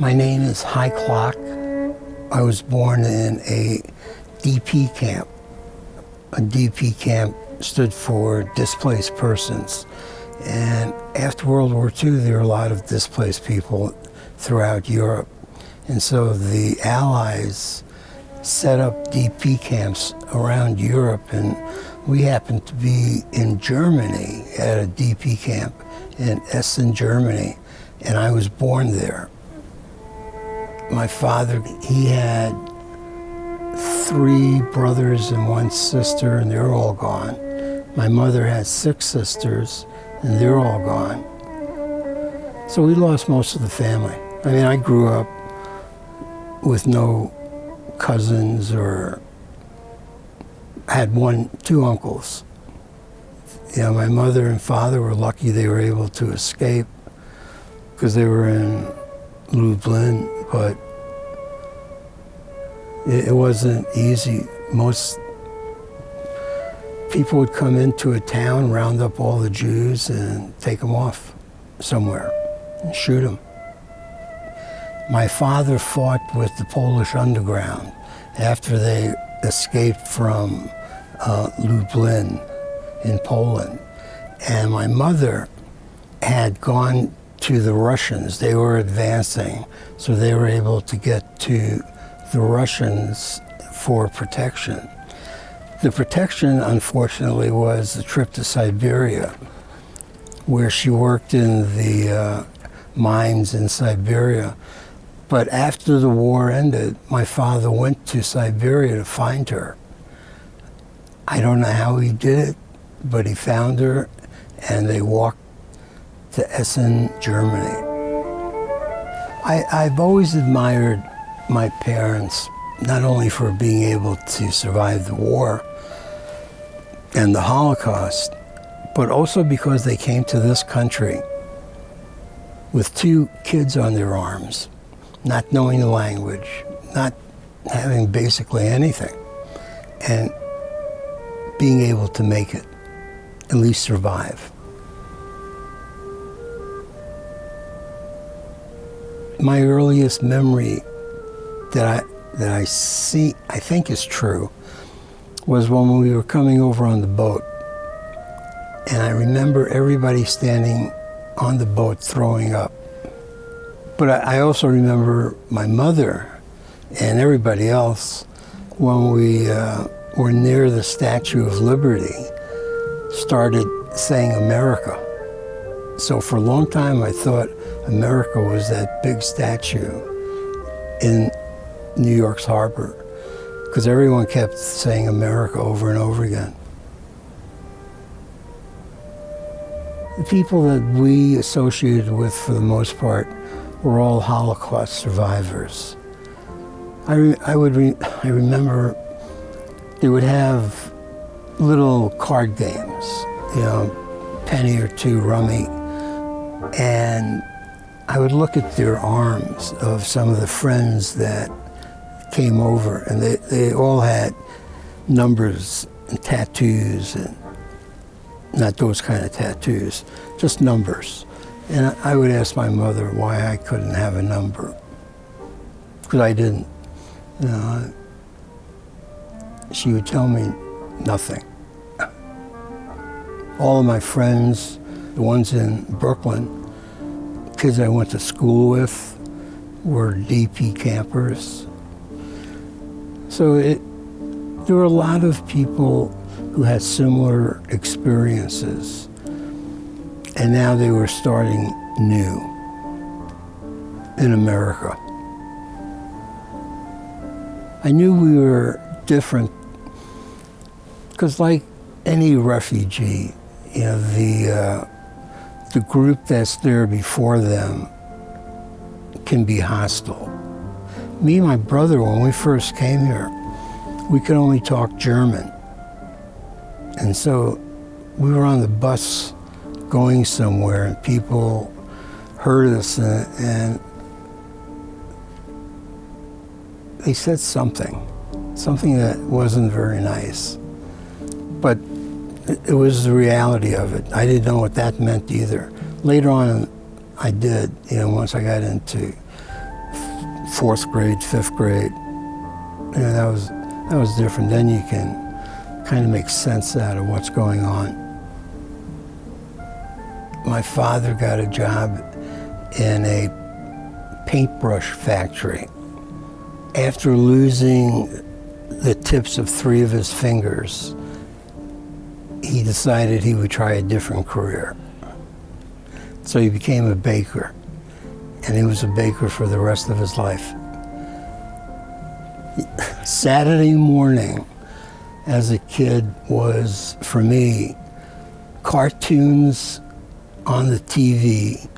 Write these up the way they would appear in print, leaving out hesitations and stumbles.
My name is Hy Kloc. I was born in a DP camp. A DP camp stood for Displaced Persons. And after World War II, there were a lot of displaced people throughout Europe. And so the Allies set up DP camps around Europe, and we happened to be in Germany at a DP camp in Essen, Germany, and I was born there. My father, he had 3 brothers and 1 sister, and they're all gone. My mother had 6 sisters, and they're all gone. So we lost most of the family. I mean, I grew up with no cousins, or had 2 uncles. You know, my mother and father were lucky they were able to escape because they were in Lublin, but it wasn't easy. Most people would come into a town, round up all the Jews, and take them off somewhere and shoot them. My father fought with the Polish underground after they escaped from Lublin in Poland. And my mother had gone to the Russians. They were advancing, so they were able to get to the Russians for protection. The protection, unfortunately, was the trip to Siberia, where she worked in the mines in Siberia. But after the war ended, my father went to Siberia to find her. I don't know how he did it, but he found her, and they walked to Essen, Germany. I've always admired my parents, not only for being able to survive the war and the Holocaust, but also because they came to this country with 2 kids on their arms, not knowing the language, not having basically anything, and being able to make it, at least survive. My earliest memory that I think is true, was when we were coming over on the boat. And I remember everybody standing on the boat throwing up. But I also remember my mother and everybody else, when we were near the Statue of Liberty, started saying America. So for a long time I thought America was that big statue in New York's harbor, because everyone kept saying America over and over again. The people that we associated with, for the most part, were all Holocaust survivors. I remember they would have little card games, you know, penny or 2 rummy, and I would look at their arms of some of the friends that came over, and they all had numbers and tattoos, and not those kind of tattoos, just numbers. And I would ask my mother why I couldn't have a number, because I didn't. You know, she would tell me nothing. All of my friends, the ones in Brooklyn, kids I went to school with, were DP campers. So there were a lot of people who had similar experiences, and now they were starting new in America. I knew we were different because, like any refugee, you know, the group that's there before them can be hostile. Me and my brother, when we first came here, we could only talk German. And so we were on the bus going somewhere, and people heard us, and they said something that wasn't very nice. But it was the reality of it. I didn't know what that meant either. Later on, I did, you know, once I got into fourth grade, fifth grade. That was different. Then you can kind of make sense out of what's going on. My father got a job in a paintbrush factory. After losing the tips of 3 of his fingers, he decided he would try a different career. So he became a baker, and he was a baker for the rest of his life. Saturday morning as a kid was, for me, cartoons on the TV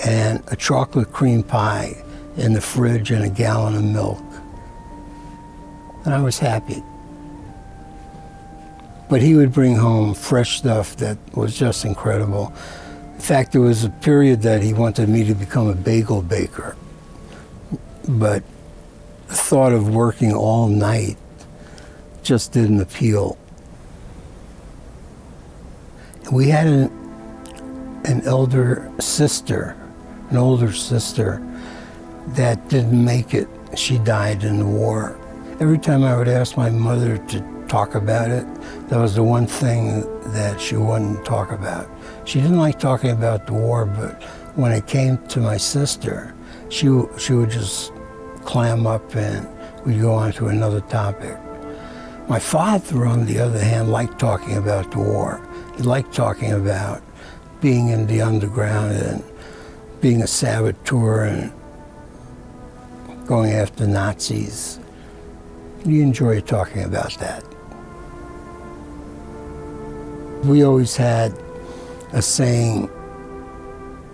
and a chocolate cream pie in the fridge and a gallon of milk. And I was happy. But he would bring home fresh stuff that was just incredible. In fact, there was a period that he wanted me to become a bagel baker. But the thought of working all night just didn't appeal. We had an older sister that didn't make it. She died in the war. Every time I would ask my mother to talk about it, that was the one thing that she wouldn't talk about. She didn't like talking about the war, but when it came to my sister, she would just clam up and we'd go on to another topic. My father, on the other hand, liked talking about the war. He liked talking about being in the underground and being a saboteur and going after Nazis. He enjoyed talking about that. We always had a saying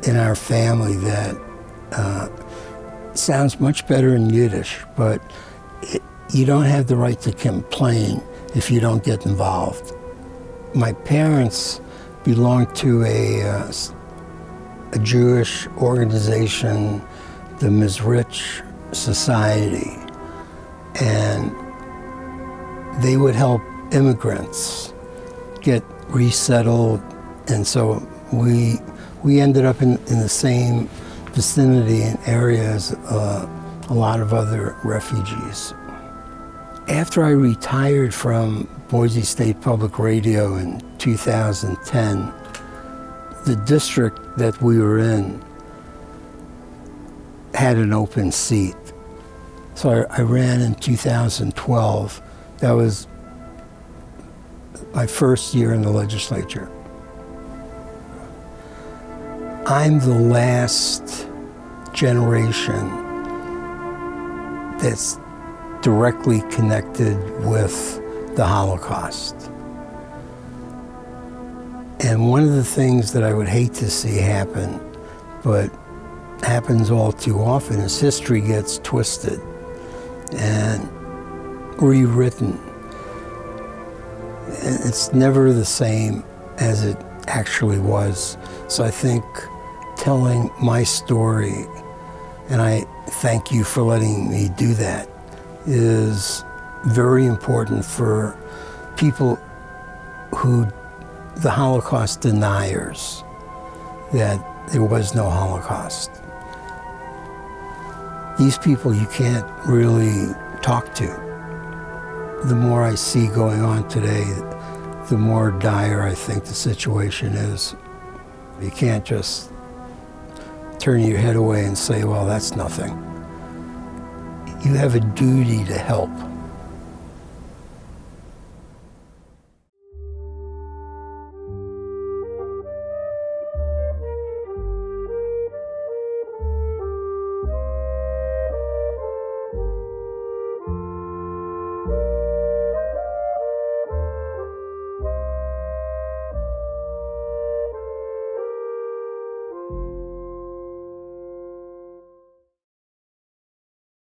in our family that sounds much better in Yiddish, but you don't have the right to complain if you don't get involved. My parents belonged to a Jewish organization, the Mizrich Society, and they would help immigrants get resettled, and so we ended up in the same vicinity and area as a lot of other refugees. After I retired from Boise State Public Radio in 2010, the district that we were in had an open seat. So I ran in 2012. That was my first year in the legislature. I'm the last generation that's directly connected with the Holocaust. And one of the things that I would hate to see happen, but happens all too often, is history gets twisted and rewritten. It's never the same as it actually was. So I think telling my story, and I thank you for letting me do that, is very important for people who, the Holocaust deniers, that there was no Holocaust. These people you can't really talk to. The more I see going on today, the more dire I think the situation is. You can't just turn your head away and say, well, that's nothing. You have a duty to help.